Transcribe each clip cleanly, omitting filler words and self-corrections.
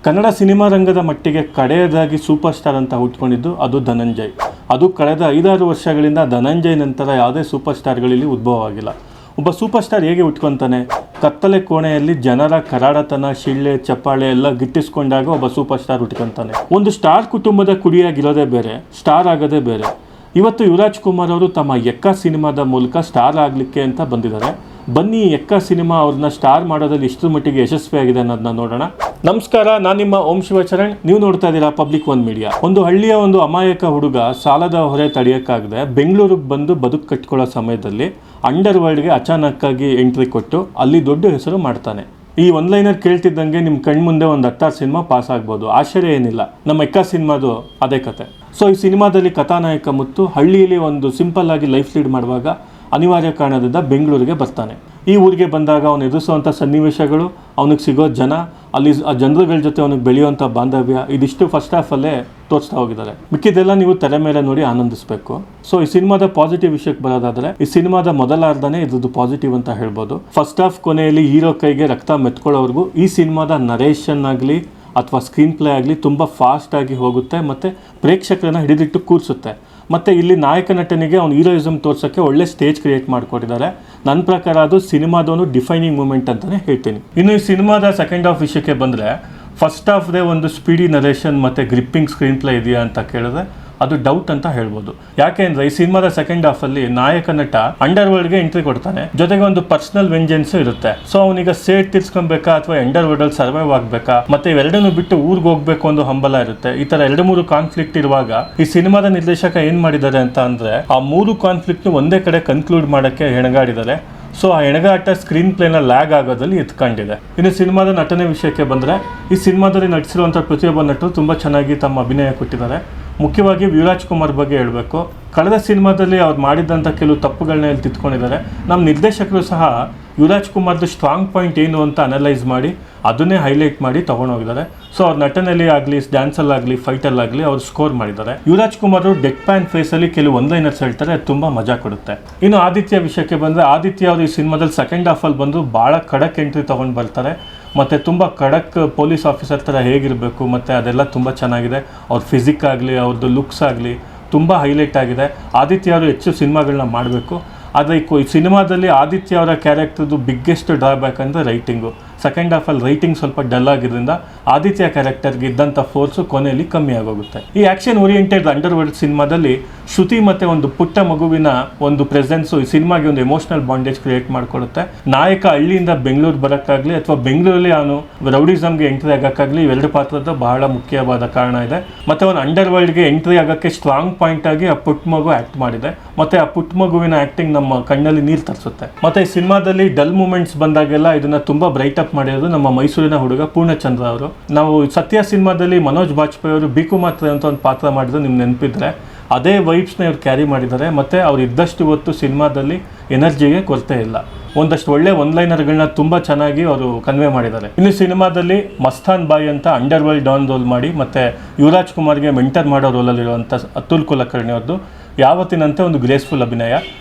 Kannada cinema ರಂಗದ ಮಟ್ಟಿಗೆ ಕಡೆಯದಾಗಿ ಸೂಪರ್ ಸ್ಟಾರ್ ಅಂತ ಹುಟ್ಕೊಂಡಿದ್ದು ಅದು ಧನಂಜಯ್. ಅದು ಕಳೆದ 5-6 ವರ್ಷಗಳಿಂದ ಧನಂಜಯ್ ನಂತರ ಯಾವುದೇ ಸೂಪರ್ ಸ್ಟಾರ್ಗಳಲ್ಲಿ ಉದ್ಭವ ಆಗಿಲ್ಲ. ಒಬ್ಬ ಸೂಪರ್ ಸ್ಟಾರ್ ಹೇಗೆ ಹುಟ್ಕೊತಾನೆ? ಕತ್ತಲೆ ಕೋಣೆಯಲ್ಲಿ ಜನರ ಕರಾಡತನ, ಶಿಳ್ಳೆ, ಚಪ್ಪಾಳೆ ಎಲ್ಲ ಗಿಟ್ಟಿಸ್ಕೊಂಡಾಗ ಒಬ್ಬ ಸೂಪರ್ ಸ್ಟಾರ್ ಹುಟ್ಕೊತಾನೆ. ಒಂದು ಸ್ಟಾರ್ ಕುಟುಂಬದ ಕುಡಿಯಾಗಿರೋದೇ ಬೇರೆ, ಸ್ಟಾರ್ ಆಗೋದೇ ಬೇರೆ. ಇವತ್ತು ಯುವರಾಜ್ ಕುಮಾರ್ ಅವರು ತಮ್ಮ ಎಕ್ಕ ಸಿನಿಮಾದ ಮೂಲಕ ಸ್ಟಾರ್ ಆಗಲಿಕ್ಕೆ ಅಂತ ಬಂದಿದ್ದಾರೆ. ಬನ್ನಿ ಎಕ್ಕ ಸಿನಿಮಾ ಅವ್ರನ್ನ ಸ್ಟಾರ್ ಮಾಡೋದ್ರಲ್ಲಿ ಇಷ್ಟರ ಮಟ್ಟಿಗೆ ಯಶಸ್ವಿಯಾಗಿದೆ ಅನ್ನೋದನ್ನ ನೋಡೋಣ. ನಮಸ್ಕಾರ, ನಾನು ನಿಮ್ಮ ಓಂ ಶಿವಚರಣ್. ನೀವು ನೋಡ್ತಾ ಇದ್ದೀರಾ ಪಬ್ಲಿಕ್ ಒನ್ ಮೀಡಿಯಾ. ಒಂದು ಹಳ್ಳಿಯ ಒಂದು ಅಮಾಯಕ ಹುಡುಗ ಸಾಲದ ಹೊರೆ ತಡೆಯೋಕ್ಕಾಗದೆ ಬೆಂಗಳೂರಿಗೆ ಬಂದು ಬದುಕು ಕಟ್ಕೊಳ್ಳೋ ಸಮಯದಲ್ಲಿ ಅಂಡರ್ ವರ್ಲ್ಡ್ಗೆ ಅಚಾನಕ್ಕಾಗಿ ಎಂಟ್ರಿ ಕೊಟ್ಟು ಅಲ್ಲಿ ದೊಡ್ಡ ಹೆಸರು ಮಾಡ್ತಾನೆ. ಈ ಒನ್ಲೈನರ್ ಕೇಳ್ತಿದ್ದಂಗೆ ನಿಮ್ಮ ಕಣ್ಮುಂದೆ ಒಂದು 10 ಸಿನಿಮಾ ಪಾಸ್ ಆಗ್ಬೋದು, ಆಶ್ಚರ್ಯ ಏನಿಲ್ಲ. ನಮ್ಮ ಎಕ್ಕ ಸಿನಿಮಾದು ಅದೇ ಕತೆ. ಸೊ ಈ ಸಿನಿಮಾದಲ್ಲಿ ಕಥಾನಾಯಕ ಮುತ್ತು ಹಳ್ಳಿಯಲ್ಲಿ ಒಂದು ಸಿಂಪಲ್ ಆಗಿ ಲೈಫ್ ಲೀಡ್ ಮಾಡುವಾಗ ಅನಿವಾರ್ಯ ಕಾರಣದಿಂದ ಬೆಂಗಳೂರಿಗೆ ಬರ್ತಾನೆ. ಈ ಊರಿಗೆ ಬಂದಾಗ ಅವನು ಎದುರಿಸುವಂಥ ಸನ್ನಿವೇಶಗಳು, ಅವನಿಗೆ ಸಿಗೋ ಜನ, ಅಲ್ಲಿ ಆ ಜನರುಗಳ ಜೊತೆ ಅವನಿಗೆ ಬೆಳೆಯುವಂಥ ಬಾಂಧವ್ಯ, ಇದಿಷ್ಟು ಫಸ್ಟ್ ಹಾಫಲ್ಲೇ ತೋರಿಸ್ತಾ ಹೋಗಿದ್ದಾರೆ. ಮಿಕ್ಕಿದೆಲ್ಲ ನೀವು ತೆರೆ ಮೇಲೆ ನೋಡಿ ಆನಂದಿಸಬೇಕು. ಸೊ ಈ ಸಿನಿಮಾದ ಪಾಸಿಟಿವ್ ವಿಷಯಕ್ಕೆ ಬರೋದಾದರೆ, ಈ ಸಿನಿಮಾದ ಮೊದಲ ಅರ್ಧನೇ ಇದ್ರದ್ದು ಪಾಸಿಟಿವ್ ಅಂತ ಹೇಳ್ಬೋದು. ಫಸ್ಟ್ ಹಾಫ್ ಕೊನೆಯಲ್ಲಿ ಹೀರೋ ಕೈಗೆ ರಕ್ತ ಮೆತ್ಕೊಳ್ಳೋವರೆಗೂ ಈ ಸಿನಿಮಾದ ನರೇಷನ್ ಆಗಲಿ ಅಥವಾ ಸ್ಕ್ರೀನ್ ಪ್ಲೇ ಆಗಲಿ ತುಂಬ ಫಾಸ್ಟಾಗಿ ಹೋಗುತ್ತೆ ಮತ್ತು ಪ್ರೇಕ್ಷಕರನ್ನ ಹಿಡಿದಿಟ್ಟು ಕೂರಿಸುತ್ತೆ. ಮತ್ತು ಇಲ್ಲಿ ನಾಯಕ ನಟನಿಗೆ ಅವ್ನು ಹೀರೋಯಿಸಮ್ ತೋರ್ಸೋಕ್ಕೆ ಒಳ್ಳೆ ಸ್ಟೇಜ್ ಕ್ರಿಯೇಟ್ ಮಾಡಿಕೊಟ್ಟಿದ್ದಾರೆ. ನನ್ನ ಪ್ರಕಾರ ಅದು ಸಿನಿಮಾದವನು ಡಿಫೈನಿಂಗ್ ಮೂಮೆಂಟ್ ಅಂತಲೇ ಹೇಳ್ತೀನಿ. ಇನ್ನು ಈ ಸಿನಿಮಾದ ಸೆಕೆಂಡ್ ಹಾಫ್ ವಿಷಯಕ್ಕೆ ಬಂದರೆ, ಫಸ್ಟ್ ಹಾಫ್ದೇ ಒಂದು ಸ್ಪೀಡಿ ನರೇಷನ್ ಮತ್ತು ಗ್ರಿಪ್ಪಿಂಗ್ ಸ್ಕ್ರೀನ್ ಪ್ಲೇ ಇದೆಯಾ ಅಂತ ಕೇಳಿದ್ರೆ ಅದು ಡೌಟ್ ಅಂತ ಹೇಳ್ಬೋದು. ಯಾಕೆಂದರೆ ಈ ಸಿನಿಮಾದ ಸೆಕೆಂಡ್ ಹಾಫಲ್ಲಿ ನಾಯಕ ನಟ ಅಂಡರ್ ವರ್ಲ್ಡ್ಗೆ ಎಂಟ್ರಿ ಕೊಡ್ತಾನೆ, ಜೊತೆಗೆ ಒಂದು ಪರ್ಸನಲ್ ವೆಂಜೆನ್ಸ್ ಇರುತ್ತೆ. ಸೊ ಅವನಿಗೆ ಸೇಟ್ ತೀರ್ಸ್ಕೊಬೇಕಾ ಅಥವಾ ಅಂಡರ್ ವರ್ಲ್ಡಲ್ಲಿ ಸರ್ವೈವ್ ಆಗಬೇಕಾ, ಮತ್ತೆ ಇವೆರಡನ್ನು ಬಿಟ್ಟು ಊರಿಗೆ ಹೋಗ್ಬೇಕು ಒಂದು ಹಂಬಲ ಇರುತ್ತೆ. ಈ ಥರ 2-3 ಕಾನ್ಫ್ಲಿಕ್ಟ್ ಇರುವಾಗ ಈ ಸಿನಿಮಾದ ನಿರ್ದೇಶಕ ಏನು ಮಾಡಿದ್ದಾರೆ ಅಂತ ಅಂದರೆ, ಆ 3 ಕಾನ್ಫ್ಲಿಕ್ಟ್ನು ಒಂದೇ ಕಡೆ ಕನ್ಕ್ಲೂಡ್ ಮಾಡೋಕ್ಕೆ ಹೆಣಗಾಡಿದ್ದಾರೆ. ಸೊ ಆ ಎಣಗಾಟ ಸ್ಕ್ರೀನ್ ಪ್ಲೇನ ಲ್ಯಾಗ್ ಆಗೋದಲ್ಲಿ ಎತ್ಕೊಂಡಿದೆ. ಇನ್ನು ಸಿನಿಮಾದ ನಟನೆ ವಿಷಯಕ್ಕೆ ಬಂದರೆ, ಈ ಸಿನಿಮಾದಲ್ಲಿ ನಟಿಸಿರುವಂಥ ಪ್ರತಿಯೊಬ್ಬ ನಟರು ತುಂಬ ಚೆನ್ನಾಗಿ ತಮ್ಮ ಅಭಿನಯ ಕೊಟ್ಟಿದ್ದಾರೆ. ಮುಖ್ಯವಾಗಿ ಯುವರಾಜ್ ಕುಮಾರ್ ಬಗ್ಗೆ ಹೇಳಬೇಕು. ಕಳೆದ ಸಿನಿಮಾದಲ್ಲಿ ಅವ್ರು ಮಾಡಿದಂಥ ಕೆಲವು ತಪ್ಪುಗಳನ್ನ ಇಲ್ಲಿ ತಿದ್ಕೊಂಡಿದ್ದಾರೆ. ನಮ್ಮ ನಿರ್ದೇಶಕರು ಸಹ ಯುವರಾಜ್ ಕುಮಾರ್ದು ಸ್ಟ್ರಾಂಗ್ ಪಾಯಿಂಟ್ ಏನು ಅಂತ ಅನಲೈಸ್ ಮಾಡಿ ಅದನ್ನೇ ಹೈಲೈಟ್ ಮಾಡಿ ತೊಗೊಂಡೋಗಿದ್ದಾರೆ. ಸೊ ಅವ್ರ ನಟನೆಯಲ್ಲಿ ಆಗಲಿ, ಡ್ಯಾನ್ಸಲ್ಲಾಗಲಿ, ಫೈಟಲ್ಲಾಗಲಿ ಅವ್ರು ಸ್ಕೋರ್ ಮಾಡಿದ್ದಾರೆ. ಯುವರಾಜ್ ಕುಮಾರ್ ಡೆಡ್ ಪ್ಯಾನ್ ಫೇಸಲ್ಲಿ ಕೆಲವು ಒನ್ಲೈನರ್ಸ್ ಹೇಳ್ತಾರೆ, ಅದು ತುಂಬ ಮಜಾ ಕೊಡುತ್ತೆ. ಇನ್ನು ಆದಿತ್ಯ ವಿಷಯಕ್ಕೆ ಬಂದರೆ, ಆದಿತ್ಯ ಅವರು ಈ ಸಿನಿಮಾದಲ್ಲಿ ಸೆಕೆಂಡ್ ಹಾಫಲ್ಲಿ ಬಂದು ಭಾಳ ಖಡಕ್ ಎಂಟ್ರಿ ತೊಗೊಂಡು ಬರ್ತಾರೆ. ಮತ್ತು ತುಂಬ ಖಡಕ್ ಪೊಲೀಸ್ ಆಫೀಸರ್ ಥರ ಹೇಗಿರಬೇಕು ಮತ್ತು ಅದೆಲ್ಲ ತುಂಬ ಚೆನ್ನಾಗಿದೆ. ಅವ್ರ ಫಿಸಿಕ್ ಆಗಲಿ, ಅವ್ರದ್ದು ಲುಕ್ಸ್ ಆಗಲಿ ತುಂಬ ಹೈಲೈಟ್ ಆಗಿದೆ. ಆದಿತ್ಯ ಅವರು ಹೆಚ್ಚು ಸಿನಿಮಾಗಳನ್ನ ಮಾಡಬೇಕು. ಆದರೆ ಈ ಸಿನಿಮಾದಲ್ಲಿ ಆದಿತ್ಯ ಅವರ ಕ್ಯಾರೆಕ್ಟರ್ದು ಬಿಗ್ಗೆಸ್ಟ್ ಡ್ರಾಬ್ಯಾಕ್ ಅಂದರೆ ರೈಟಿಂಗು. ಸೆಕೆಂಡ್ ಹಾಫಲ್ಲಿ ರೈಟಿಂಗ್ ಸ್ವಲ್ಪ ಡಲ್ ಆಗಿದ್ದರಿಂದ ಆದಿತ್ಯ ಕ್ಯಾರೆಕ್ಟರ್ಗೆ ಇದ್ದಂಥ ಫೋರ್ಸು ಕೊನೆಯಲ್ಲಿ ಕಮ್ಮಿ ಆಗೋಗುತ್ತೆ. ಈ ಆ್ಯಕ್ಷನ್ ಓರಿಯೆಂಟೆಡ್ ಅಂಡರ್ ವರ್ಲ್ಡ್ ಸಿನಿಮಾದಲ್ಲಿ ಶ್ರುತಿ ಮತ್ತು ಒಂದು ಪುಟ್ಟ ಮಗುವಿನ ಒಂದು ಪ್ರೆಸೆನ್ಸು ಈ ಸಿನಿಮಾಗೆ ಒಂದು ಎಮೋಷನಲ್ ಬಾಂಡೇಜ್ ಕ್ರಿಯೇಟ್ ಮಾಡಿಕೊಡುತ್ತೆ. ನಾಯಕ ಹಳ್ಳಿಯಿಂದ ಬೆಂಗಳೂರು ಬರೋಕ್ಕಾಗಲಿ ಅಥವಾ ಬೆಂಗಳೂರಲ್ಲಿ ಅವನು ರೌಡಿಸಮ್ಗೆ ಎಂಟ್ರಿ ಆಗೋಕ್ಕಾಗಲಿ, ಇವೆರಡು ಪಾತ್ರದ ಬಹಳ ಮುಖ್ಯವಾದ ಕಾರಣ ಇದೆ. ಮತ್ತು ಅವನು ಅಂಡರ್ ವರ್ಲ್ಡ್ಗೆ ಎಂಟ್ರಿ ಆಗೋಕ್ಕೆ ಸ್ಟ್ರಾಂಗ್ ಪಾಯಿಂಟ್ ಆಗಿ ಆ ಪುಟ್ಟ ಮಗು ಆ್ಯಕ್ಟ್ ಮಾಡಿದೆ. ಮತ್ತು ಆ ಪುಟ್ಟ ಮಗುವಿನ ಆ್ಯಕ್ಟಿಂಗ್ ನಮ್ಮ ಕಣ್ಣಲ್ಲಿ ನೀರು ತರಿಸುತ್ತೆ. ಮತ್ತು ಈ ಸಿನಿಮಾದಲ್ಲಿ ಡಲ್ ಮೂಮೆಂಟ್ಸ್ ಬಂದಾಗೆಲ್ಲ ಇದನ್ನು ತುಂಬ ಬ್ರೈಟ್ ಅಪ್ ಮಾಡಿರೋದು ನಮ್ಮ ಮೈಸೂರಿನ ಹುಡುಗ ಪೂರ್ಣಚಂದ್ರ ಅವರು. ನಾವು ಸತ್ಯ ಸಿನಿಮಾದಲ್ಲಿ ಮನೋಜ್ ಬಾಜ್ಪೇಯಿ ಅವರು ಬಿಕು ಮಾತ್ರ ಅಂತ ಒಂದು ಪಾತ್ರ ಮಾಡಿದ್ರು, ನಿಮ್ಗೆ ನೆನಪಿದ್ರೆ ಅದೇ ವೈಬ್ಸ್ನ ಇವ್ರು ಕ್ಯಾರಿ ಮಾಡಿದ್ದಾರೆ. ಮತ್ತು ಅವ್ರು ಇದ್ದಷ್ಟು ಹೊತ್ತು ಸಿನಿಮಾದಲ್ಲಿ ಎನರ್ಜಿಗೆ ಕೊರತೆ ಇಲ್ಲ. ಒಂದಷ್ಟು ಒಳ್ಳೆ ಒನ್ಲೈನರ್ಗಳನ್ನ ತುಂಬ ಚೆನ್ನಾಗಿ ಅವರು ಕನ್ವೆ ಮಾಡಿದ್ದಾರೆ. ಇನ್ನು ಸಿನಿಮಾದಲ್ಲಿ ಮಸ್ತಾನ್ ಬಾಯಿ ಅಂತ ಅಂಡರ್ ವರ್ಲ್ಡ್ ಡಾನ್ ರೋಲ್ ಮಾಡಿ ಮತ್ತು ಯುವರಾಜ್ ಕುಮಾರ್ಗೆ ಮೆಂಟರ್ ಮಾಡೋ ರೋಲಲ್ಲಿರುವಂಥ ಅತುಲ್ ಕುಲಕರ್ಣಿ ಅವ್ರದ್ದು ಯಾವತ್ತಿನಂತೆ ಒಂದು ಗ್ರೇಸ್ಫುಲ್ ಅಭಿನಯ.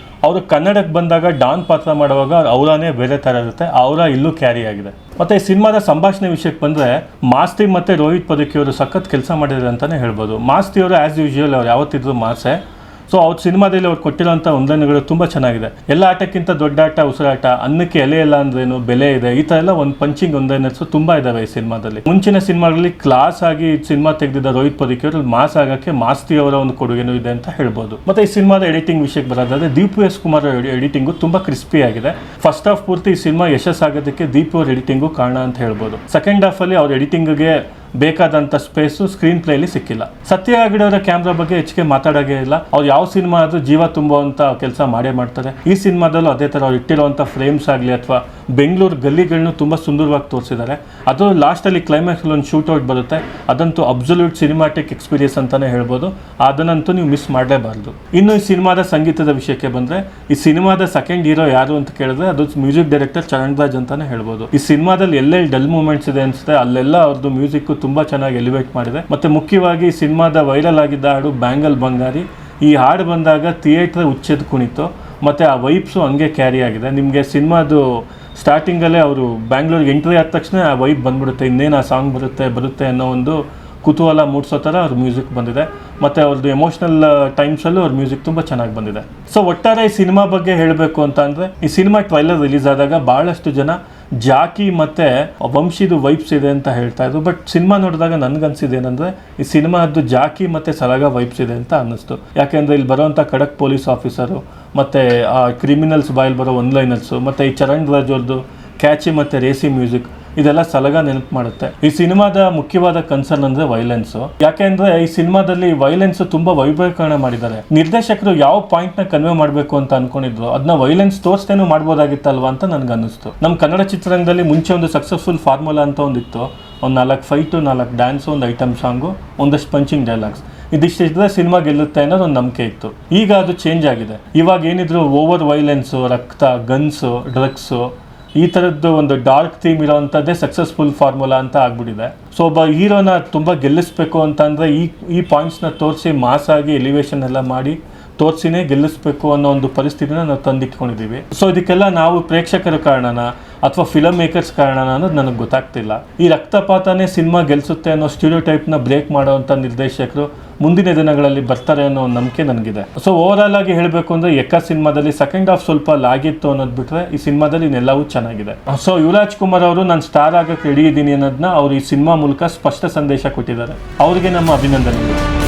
ಅವರು ಕನ್ನಡಕ್ಕೆ ಬಂದಾಗ ಡಾನ್ ಪಾತ್ರ ಮಾಡುವಾಗ ಅವರಾನೇ ಬೇರೆ ಥರ ಇರುತ್ತೆ, ಅವರ ಇಲ್ಲೂ ಕ್ಯಾರಿ ಆಗಿದೆ. ಮತ್ತು ಈ ಸಿನಿಮಾದ ಸಂಭಾಷಣೆ ವಿಷಯಕ್ಕೆ ಬಂದರೆ, ಮಾಸ್ತಿ ಮತ್ತು ರೋಹಿತ್ ಪದಕಿ ಅವರು ಸಖತ್ ಕೆಲಸ ಮಾಡಿದ್ದಾರೆ ಅಂತಲೇ ಹೇಳ್ಬೋದು. ಮಾಸ್ತಿ ಅವರು ಆ್ಯಸ್ ಯೂಶುವಲ್ ಅವ್ರು ಯಾವತ್ತಿದ್ರು ಮಾಸೆ. ಸೊ ಅವ್ರ ಸಿನಿಮಾದಲ್ಲಿ ಅವ್ರು ಕೊಟ್ಟಿರೋಂಥ ಒಂದನೆಗಳು ತುಂಬ ಚೆನ್ನಾಗಿದೆ. ಎಲ್ಲ ಆಟಕ್ಕಿಂತ ದೊಡ್ಡ ಆಟ ಉಸಿರಾಟ, ಅನ್ನಕ್ಕೆ ಎಲೆ ಇಲ್ಲ ಅಂದ್ರೇನು, ಬೆಲೆ ಇದೆ, ಈ ಥರ ಎಲ್ಲ ಒಂದು ಪಂಚಿಂಗ್ ಒಂದನೆರ್ಸು ತುಂಬ ಇದ್ದಾವೆ ಈ ಸಿನಿಮಾದಲ್ಲಿ. ಮುಂಚಿನ ಸಿನಿಮಾಗಳಲ್ಲಿ ಕ್ಲಾಸ್ ಆಗಿ ಸಿನಿಮಾ ತೆಗೆದಿದ್ದ ರೋಹಿತ್ ಪದಕಿ ಅವರು ಮಾಸ್ ಆಗೋಕ್ಕೆ ಮಾಸ್ತಿ ಅವರ ಒಂದು ಕೊಡುಗೆನೂ ಇದೆ ಅಂತ ಹೇಳ್ಬೋದು. ಮತ್ತು ಈ ಸಿನಿಮಾದ ಎಡಿಟಿಂಗ್ ವಿಷಯಕ್ಕೆ ಬರೋದಾದರೆ, ದೀಪು ಎಸ್ ಕುಮಾರ್ ಎಡಿಟಿಂಗು ತುಂಬ ಕ್ರಿಸ್ಪಿ ಆಗಿದೆ. ಫಸ್ಟ್ ಹಾಫ್ ಪೂರ್ತಿ ಈ ಸಿನಿಮಾ ಯಶಸ್ಸಾಗೋದಕ್ಕೆ ದೀಪು ಅವ್ರ ಎಡಿಟಿಂಗು ಕಾರಣ ಅಂತ ಹೇಳ್ಬೋದು. ಸೆಕೆಂಡ್ ಹಾಫಲ್ಲಿ ಅವ್ರ ಎಡಿಟಿಂಗ್ಗೆ ಬೇಕಾದಂಥ ಸ್ಪೇಸು ಸ್ಕ್ರೀನ್ ಪ್ಲೇಲಿ ಸಿಕ್ಕಿಲ್ಲ. ಸತ್ಯ ಹೆಗ್ಡೆ ಕ್ಯಾಮ್ರಾ ಬಗ್ಗೆ ಹೆಚ್ಚಿಗೆ ಮಾತಾಡೋದೇ ಇಲ್ಲ. ಅವ್ರು ಯಾವ ಸಿನಿಮಾ ಆದರೂ ಜೀವ ತುಂಬುವಂಥ ಕೆಲಸ ಮಾಡೇ ಮಾಡ್ತಾರೆ. ಈ ಸಿನಿಮಾದಲ್ಲೂ ಅದೇ ಥರ ಅವ್ರು ಇಟ್ಟಿರುವಂಥ ಫ್ರೇಮ್ಸ್ ಆಗಲಿ ಅಥವಾ ಬೆಂಗಳೂರು ಗಲ್ಲಿಗಳನ್ನೂ ತುಂಬ ಸುಂದರವಾಗಿ ತೋರಿಸಿದ್ದಾರೆ. ಅದು ಲಾಸ್ಟಲ್ಲಿ ಕ್ಲೈಮ್ಯಾಕ್ಸಲ್ಲಿ ಒಂದು ಶೂಟೌಟ್ ಬರುತ್ತೆ, ಅದಂತೂ ಅಬ್ಸಲ್ಯೂಟ್ ಸಿನಿಮಾಟಿಕ್ ಎಕ್ಸ್ಪೀರಿಯನ್ಸ್ ಅಂತಲೇ ಹೇಳ್ಬೋದು. ಅದನ್ನಂತೂ ನೀವು ಮಿಸ್ ಮಾಡಲೇಬಾರ್ದು. ಇನ್ನು ಈ ಸಿನಿಮಾದ ಸಂಗೀತದ ವಿಷಯಕ್ಕೆ ಬಂದರೆ, ಈ ಸಿನಿಮಾದ ಸೆಕೆಂಡ್ ಹೀರೋ ಯಾರು ಅಂತ ಕೇಳಿದ್ರೆ ಅದು ಮ್ಯೂಸಿಕ್ ಡೈರೆಕ್ಟರ್ ಚರಣ್ ರಾಜ್ ಅಂತಲೇ ಹೇಳ್ಬೋದು. ಈ ಸಿನಿಮಾದಲ್ಲಿ ಎಲ್ಲೆಲ್ಲಿ ಡಲ್ ಮೂಮೆಂಟ್ಸ್ ಇದೆ ಅನಿಸುತ್ತೆ ಅಲ್ಲೆಲ್ಲ ಅವ್ರದ್ದು ಮ್ಯೂಸಿಕ್ ತುಂಬ ಚೆನ್ನಾಗಿ ಎಲಿವೇಟ್ ಮಾಡಿದೆ. ಮತ್ತು ಮುಖ್ಯವಾಗಿ ಸಿನಿಮಾದ ವೈರಲ್ ಆಗಿದ್ದ ಹಾಡು ಬ್ಯಾಂಗಲ್ ಬಂಗಾರಿ. ಈ ಹಾಡು ಬಂದಾಗ ಥಿಯೇಟ್ರ್ ಉಚ್ಚೆದ್ದು ಕುಣಿತು ಮತ್ತು ಆ ವೈಬ್ಸು ಹಂಗೆ ಕ್ಯಾರಿ ಆಗಿದೆ. ನಿಮಗೆ ಸಿನಿಮಾದು ಸ್ಟಾರ್ಟಿಂಗಲ್ಲೇ ಅವರು ಬ್ಯಾಂಗ್ಳೂರಿಗೆ ಎಂಟ್ರಿ ಆದ ತಕ್ಷಣ ಆ ವೈಬ್ ಬಂದ್ಬಿಡುತ್ತೆ, ಇನ್ನೇನು ಆ ಸಾಂಗ್ ಬರುತ್ತೆ ಅನ್ನೋ ಒಂದು ಕುತೂಹಲ ಮೂಡಿಸೋ ಥರ ಅವ್ರ ಮ್ಯೂಸಿಕ್ ಬಂದಿದೆ. ಮತ್ತು ಅವ್ರದ್ದು ಎಮೋಷ್ನಲ್ ಟೈಮ್ಸಲ್ಲೂ ಅವ್ರ ಮ್ಯೂಸಿಕ್ ತುಂಬ ಚೆನ್ನಾಗಿ ಬಂದಿದೆ. ಸೊ ಒಟ್ಟಾರೆ ಈ ಸಿನಿಮಾ ಬಗ್ಗೆ ಹೇಳಬೇಕು ಅಂತ ಅಂದರೆ, ಈ ಸಿನಿಮಾ ಟ್ರೈಲರ್ ರಿಲೀಸ್ ಆದಾಗ ಭಾಳಷ್ಟು ಜನ ಜಾಕಿ ಮತ್ತು ವಂಶಿದು ವೈಬ್ಸ್ ಇದೆ ಅಂತ ಹೇಳ್ತಾ ಇದ್ರು. ಬಟ್ ಸಿನಿಮಾ ನೋಡಿದಾಗ ನನಗನ್ಸಿದ್ದು ಏನಂದರೆ, ಈ ಸಿನಿಮಾದ್ದು ಜಾಕಿ ಮತ್ತು ಸಲಗ ವೈಬ್ಸ್ ಇದೆ ಅಂತ ಅನ್ನಿಸ್ತು. ಯಾಕೆಂದರೆ ಇಲ್ಲಿ ಬರೋವಂಥ ಖಡಕ್ ಪೊಲೀಸ್ ಆಫೀಸರು ಮತ್ತು ಆ ಕ್ರಿಮಿನಲ್ಸ್ ಬಾಯಲ್ಲಿ ಬರೋ ಒನ್ಲೈನರ್ಸು ಮತ್ತು ಈ ಚರಣ್ ರಾಜ್ ಅವ್ರದ್ದು ಕ್ಯಾಚಿ ಮತ್ತು ರೇಸಿ ಮ್ಯೂಸಿಕ್ ಇದೆಲ್ಲ ಸಲಗ ನೆನಪು ಮಾಡುತ್ತೆ. ಈ ಸಿನಿಮಾದ ಮುಖ್ಯವಾದ ಕನ್ಸರ್ನ್ ಅಂದರೆ ವೈಲೆನ್ಸು. ಯಾಕೆಂದರೆ ಈ ಸಿನಿಮಾದಲ್ಲಿ ವೈಲೆನ್ಸ್ ತುಂಬ ವೈಭವೀಕರಣ ಮಾಡಿದ್ದಾರೆ. ನಿರ್ದೇಶಕರು ಯಾವ ಪಾಯಿಂಟ್ನ ಕನ್ವೆ ಮಾಡಬೇಕು ಅಂತ ಅನ್ಕೊಂಡಿದ್ರು ಅದನ್ನ ವೈಲೆನ್ಸ್ ತೋರಿಸ್ತೇನೂ ಮಾಡ್ಬೋದಾಗಿತ್ತಲ್ವಾ ಅಂತ ನನಗೆ ಅನ್ನಿಸ್ತು. ನಮ್ಮ ಕನ್ನಡ ಚಿತ್ರರಂಗದಲ್ಲಿ ಮುಂಚೆ ಒಂದು ಸಕ್ಸಸ್ಫುಲ್ ಫಾರ್ಮುಲಾ ಅಂತ ಒಂದಿತ್ತು. ಒಂದು 4 ಫೈಟು, 4 ಡ್ಯಾನ್ಸು, ಒಂದು ಐಟಮ್ ಸಾಂಗು, ಒಂದಷ್ಟು ಪಂಚಿಂಗ್ ಡೈಲಾಗ್ಸ್, ಇದಿಷ್ಟಿದ್ರೆ ಸಿನಿಮಾ ಗೆಲ್ಲುತ್ತೆ ಅನ್ನೋದು ಒಂದು ನಂಬಿಕೆ ಇತ್ತು. ಈಗ ಅದು ಚೇಂಜ್ ಆಗಿದೆ. ಇವಾಗ ಏನಿದ್ರು ಓವರ್ ವೈಲೆನ್ಸು, ರಕ್ತ, ಗನ್ಸು, ಡ್ರಗ್ಸು, ಈ ಥರದ್ದು ಒಂದು ಡಾರ್ಕ್ ಥೀಮ್ ಇರೋವಂಥದ್ದೇ ಸಕ್ಸಸ್ಫುಲ್ ಫಾರ್ಮುಲಾ ಅಂತ ಆಗ್ಬಿಟ್ಟಿದೆ. ಸೊ ಒಬ್ಬ ಹೀರೋನ ತುಂಬ ಗೆಲ್ಲಿಸ್ಬೇಕು ಅಂತಂದರೆ ಈ ಪಾಯಿಂಟ್ಸ್ನ ತೋರಿಸಿ ಮಾಸಾಗಿ ಎಲಿವೇಶನ್ ಎಲ್ಲ ಮಾಡಿ ತೋರಿಸಿನೇ ಗೆಲ್ಲಿಸ್ಬೇಕು ಅನ್ನೋ ಒಂದು ಪರಿಸ್ಥಿತಿನ ನಾವು ತಂದಿಟ್ಕೊಂಡಿದ್ದೀವಿ. ಸೊ ಇದಕ್ಕೆಲ್ಲ ನಾವು ಪ್ರೇಕ್ಷಕರ ಕಾರಣನ ಅಥವಾ ಫಿಲಮ್ ಮೇಕರ್ಸ್ ಕಾರಣನ ಅನ್ನೋದು ನನಗೆ ಗೊತ್ತಾಗ್ತಿಲ್ಲ. ಈ ರಕ್ತಪಾತನೇ ಸಿನಿಮಾ ಗೆಲ್ಲಿಸುತ್ತೆ ಅನ್ನೋ ಸ್ಟೀರಿಯೋಟೈಪ್ನ ಬ್ರೇಕ್ ಮಾಡೋವಂಥ ನಿರ್ದೇಶಕರು ಮುಂದಿನ ದಿನಗಳಲ್ಲಿ ಬರ್ತಾರೆ ಅನ್ನೋ ಒಂದು ನಂಬಿಕೆ ನನಗಿದೆ. ಸೊ ಓವರಾಲ್ ಆಗಿ ಹೇಳಬೇಕು ಅಂದರೆ, ಎಕ್ಕ ಸಿನಿಮಾದಲ್ಲಿ ಸೆಕೆಂಡ್ ಹಾಫ್ ಸ್ವಲ್ಪ ಲಾಗಿತ್ತು ಅನ್ನೋದು ಬಿಟ್ಟರೆ ಈ ಸಿನಿಮಾದಲ್ಲಿ ಇನ್ನೆಲ್ಲವೂ ಚೆನ್ನಾಗಿದೆ. ಸೊ ಯುವರಾಜ್ ಕುಮಾರ್ ಅವರು ನಾನು ಸ್ಟಾರ್ ಆಗೋಕ್ಕೆ ರೆಡಿ ಇದ್ದೀನಿ ಅನ್ನೋದನ್ನ ಅವ್ರು ಈ ಸಿನಿಮಾ ಮೂಲಕ ಸ್ಪಷ್ಟ ಸಂದೇಶ ಕೊಟ್ಟಿದ್ದಾರೆ. ಅವರಿಗೆ ನಮ್ಮ ಅಭಿನಂದನೆಗಳು.